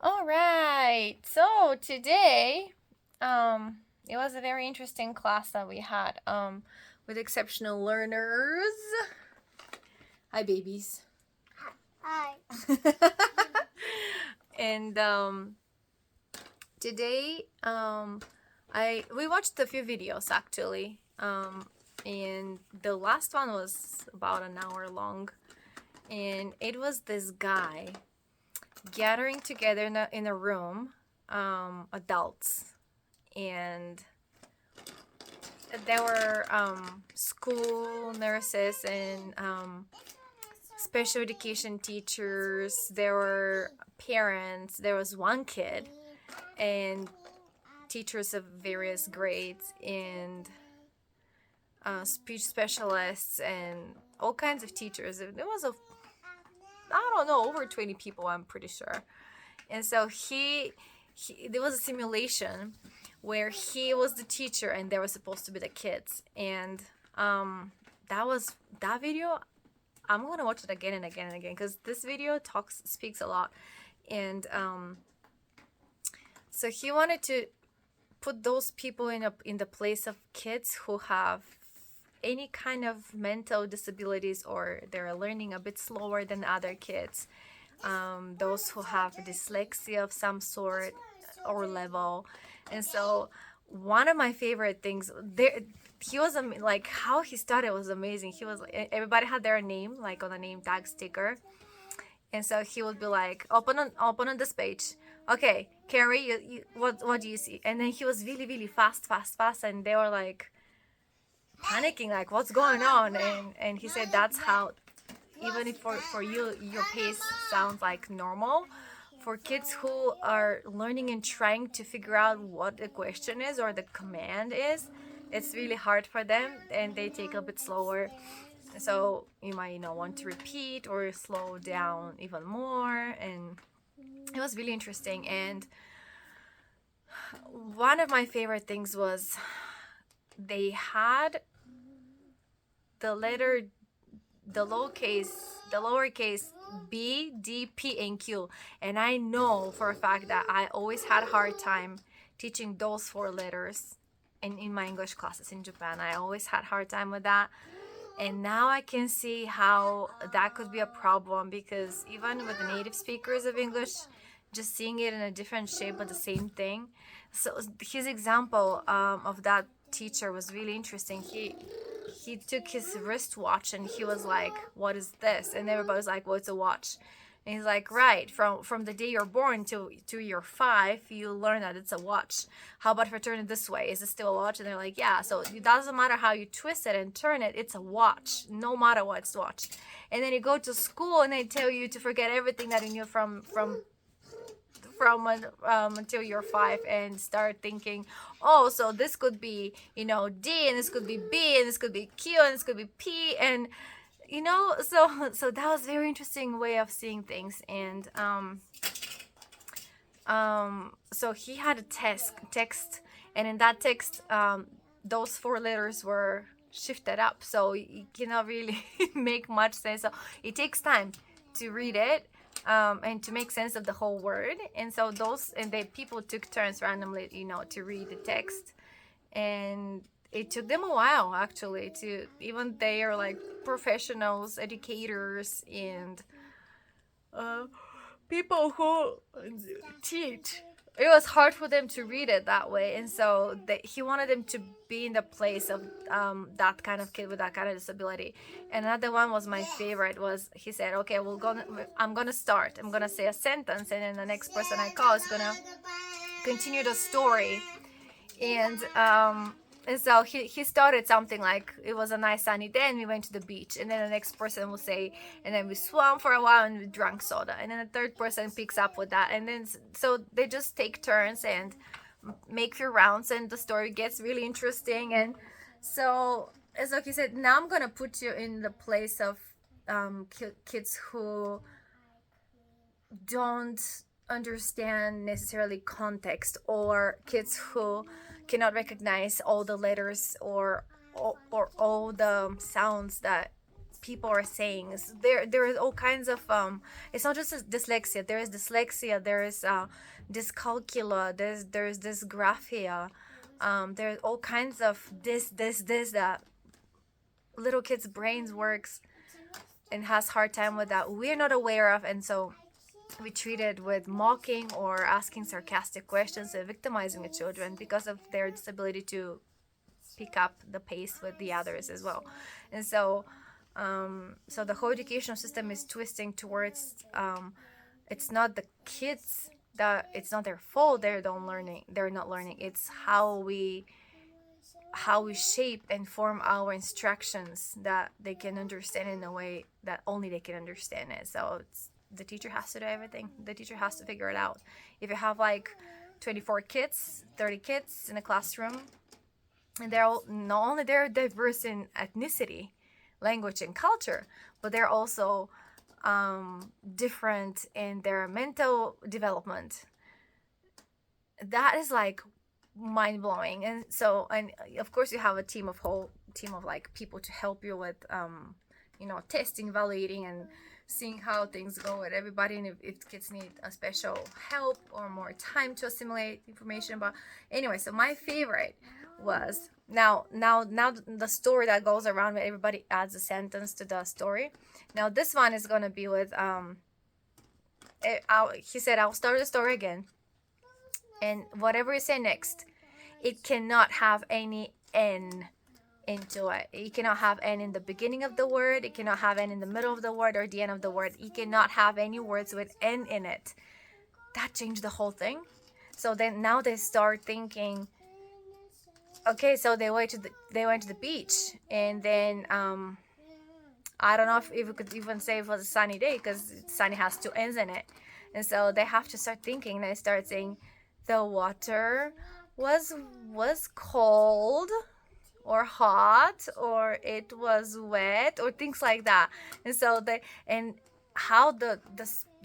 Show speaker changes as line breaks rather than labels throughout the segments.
All right. So today, it was a very interesting class that we had with exceptional learners. Hi, babies.
Hi.
And today, I we watched a few videos actually. And the last one was about an hour long, and it was this guy gathering together in a room, adults, and there were school nurses and special education teachers. There were parents. There was one kid and teachers of various grades and speech specialists and all kinds of teachers. It was I don't know, over 20 people, I'm pretty sure. And so there was a simulation where he was the teacher and they were supposed to be the kids. And that video. I'm gonna watch it again and again and again because this video speaks a lot. And so he wanted to put those people in the place of kids who have any kind of mental disabilities or they're learning a bit slower than other kids, those who have dyslexia of some sort or level. And so one of my favorite things there, he was like how he started was amazing. He was everybody had their name like on a name tag sticker, and so he would be like, open on this page. Okay, Carrie, what do you see? And then he was really, really fast, and they were like panicking, like, what's going on? And he said that's how, even if for you, your pace sounds like normal, for kids who are learning and trying to figure out what the question is or the command is, it's really hard for them and they take a bit slower. So you might want to repeat or slow down even more. And it was really interesting. And one of my favorite things was they had the letter, the lowercase b, d, p, and q. And I know for a fact that I always had a hard time teaching those four letters in my English classes in Japan. I always had a hard time with that. And now I can see how that could be a problem, because even with the native speakers of English, just seeing it in a different shape but the same thing. So his example of that teacher was really interesting. He took his wristwatch and he was like, "What is this?" And everybody was like, "Well, it's a watch." And he's like, "Right, from the day you're born to you're 5, you learn that it's a watch. How about if I turn it this way? Is it still a watch?" And they're like, "Yeah." So it doesn't matter how you twist it and turn it, it's a watch. No matter what, it's a watch. And then you go to school and they tell you to forget everything that you knew from until you're 5 and start thinking, oh, so this could be D, and this could be B, and this could be Q, and this could be P, and so that was a very interesting way of seeing things. And so he had a text, and in that text, those 4 letters were shifted up, so you cannot really make much sense. So it takes time to read it, and to make sense of the whole word. And so the people took turns randomly, to read the text, and it took them a while actually to, even they are like professionals, educators, and people who teach. It was hard for them to read it that way, and so he wanted them to be in the place of that kind of kid with that kind of disability. And another one was my favorite. Was he said, "Okay, I'm gonna start. I'm gonna say a sentence, and then the next person I call is gonna continue the story." And so he started something like, it was a nice sunny day and we went to the beach, and then the next person will say, and then we swam for a while and we drank soda, and then the third person picks up with that, and then so they just take turns and make your rounds, and the story gets really interesting. And so as he said, now I'm gonna put you in the place of kids who don't understand necessarily context, or kids who cannot recognize all the letters or all the sounds that people are saying. There is all kinds of it's not just dyslexia. There is dyslexia, there is dyscalculia, there's dysgraphia, there's all kinds of this that little kids brains works and has hard time with that we're not aware of. And so we treat it with mocking or asking sarcastic questions and victimizing the children because of their disability to pick up the pace with the others as well. And so so the whole educational system is twisting towards it's not the kids that it's not their fault they're not learning. It's how we shape and form our instructions that they can understand in a way that only they can understand it. So the teacher has to do everything. The teacher has to figure it out. If you have like 24 kids, 30 kids in a classroom, and they're all, not only they're diverse in ethnicity, language, and culture, but they're also different in their mental development. That is like mind blowing. And so, and of course, you have a whole team of like people to help you with, testing, evaluating, and seeing how things go with everybody, and if kids need a special help or more time to assimilate information. But anyway, so my favorite was now the story that goes around where everybody adds a sentence to the story. Now this one is gonna be with he said, I'll start the story again, and whatever you say next, it cannot have any N into it. You cannot have N in the beginning of the word. It cannot have N in the middle of the word or the end of the word. You cannot have any words with N in it. That changed the whole thing. So then now they start thinking, okay, so they went to the beach, and then I don't know if we could even say it was a sunny day, because sunny has two N's in it. And so they have to start thinking. They start saying the water was cold or hot, or it was wet, or things like that. And so and how the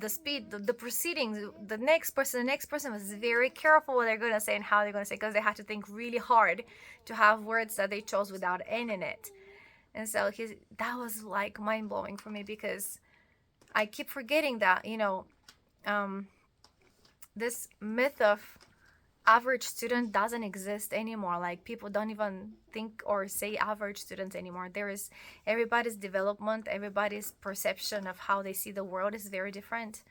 speed, the proceedings, the next person was very careful what they're going to say and how they're going to say, because they had to think really hard to have words that they chose without N in it. And so that was like mind-blowing for me, because I keep forgetting that, this myth of average student doesn't exist anymore. Like, people don't even think or say average students anymore. There is everybody's development, everybody's perception of how they see the world is very different.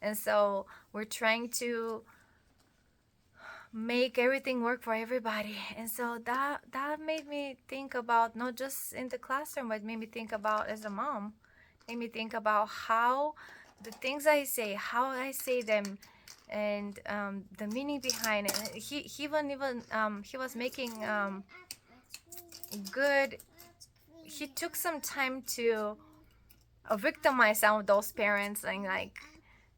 And so we're trying to make everything work for everybody. And so that made me think about, not just in the classroom, but made me think about as a mom, made me think about how the things I say, how I say them, and the meaning behind it. He was making good. He took some time to victimize some of those parents, and like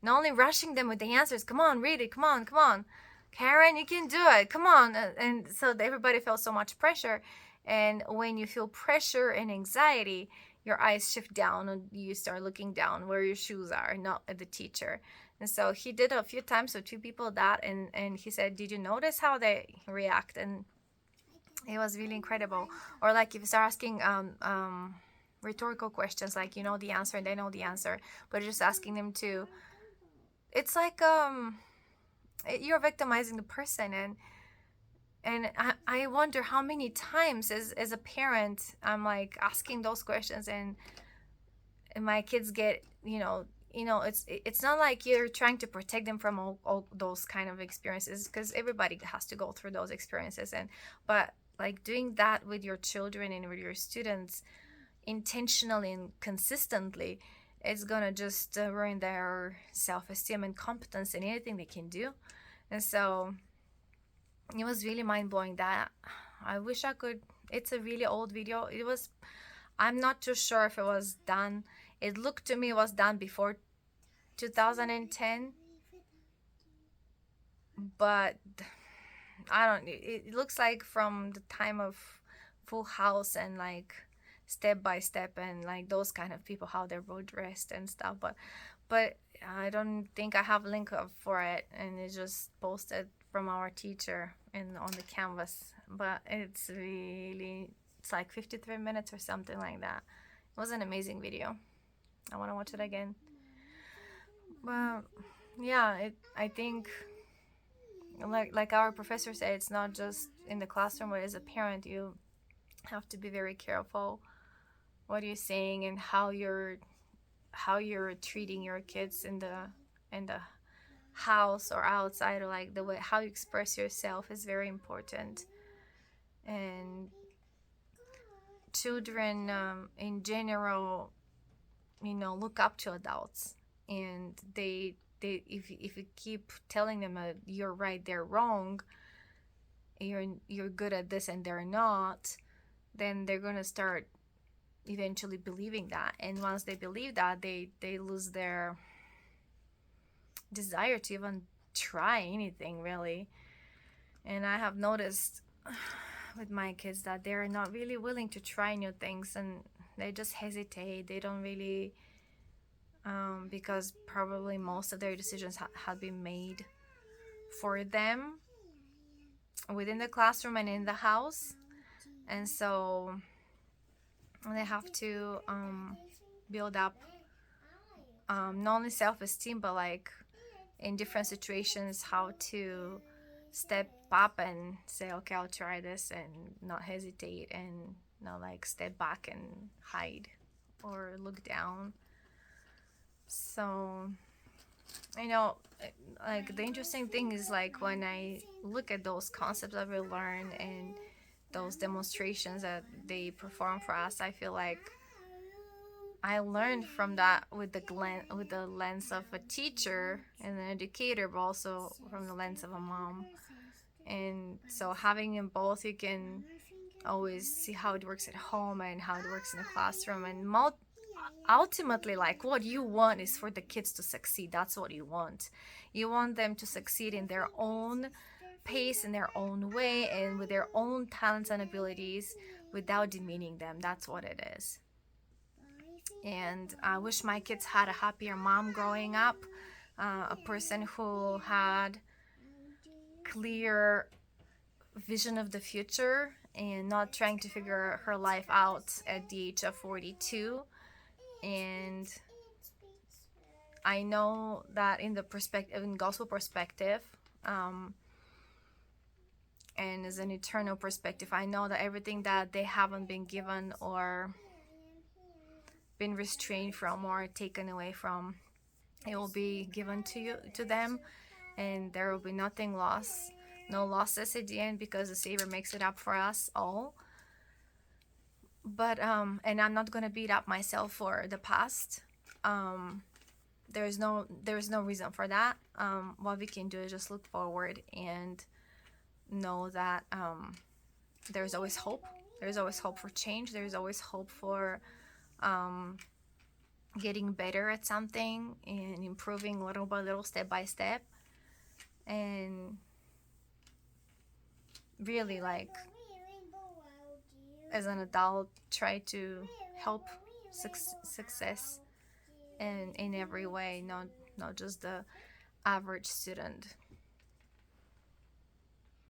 not only rushing them with the answers. Come on, read it. Come on, Karen, you can do it. Come on. And so everybody felt so much pressure. And when you feel pressure and anxiety, your eyes shift down and you start looking down where your shoes are, not at the teacher. And so he did a few times with two people that, and he said, did you notice how they react? And it was really incredible. Or like if you start asking rhetorical questions, like you know the answer and they know the answer, but just asking them to, it's like you're victimizing the person. And I wonder how many times as a parent I'm like asking those questions, and my kids get, it's not like you're trying to protect them from all those kind of experiences, because everybody has to go through those experiences. But like doing that with your children and with your students intentionally and consistently, it's gonna just ruin their self-esteem and competence in anything they can do. And so it was really mind-blowing. That I wish I could, it's a really old video. I'm not too sure if it was done, it looked to me it was done before 2010, but it looks like from the time of Full House and like Step by Step and like those kind of people, how they were dressed and stuff. But I don't think I have a link for it, and it's just posted from our teacher on the canvas. But it's like 53 minutes or something like that. was an amazing video. I want to watch it again. But yeah, I think like our professor said, it's not just in the classroom, but as a parent, you have to be very careful what you're saying and how you're treating your kids in the house or outside, or like the way how you express yourself is very important. And children, in general, look up to adults, and they if you keep telling them you're right, they're wrong, you're good at this and they're not, then they're gonna start eventually believing that. And once they believe that, they lose their desire to even try anything really. And I have noticed with my kids that they're not really willing to try new things, and they just hesitate. They don't really, because probably most of their decisions have been made for them within the classroom and in the house. And so they have to build up not only self-esteem, but like in different situations, how to step up and say, okay, I'll try this, and not hesitate, and not like step back and hide or look down. So, you know, like the interesting thing is like when I look at those concepts that we learn and those demonstrations that they perform for us, I feel like I learned from that with the lens of a teacher and an educator, but also from the lens of a mom. And so having them both, you can always see how it works at home and how it works in the classroom. And ultimately, like what you want is for the kids to succeed. That's what you want. You want them to succeed in their own pace, in their own way, and with their own talents and abilities, without demeaning them. That's what it is. And I wish my kids had a happier mom growing up, a person who had clear vision of the future and not trying to figure her life out at the age of 42. And I know that in the perspective, in gospel perspective, um, and as an eternal perspective, I know that everything that they haven't been given or been restrained from or taken away from, it will be given to them, and there will be nothing lost, no losses at the end, because the Savior makes it up for us all. But and I'm not gonna beat up myself for the past. There's no reason for that. What we can do is just look forward and know that there's always hope. There's always hope for change. There's always hope for getting better at something and improving little by little, step by step. And really, like, as an adult, try to help success in every way, not just the average student.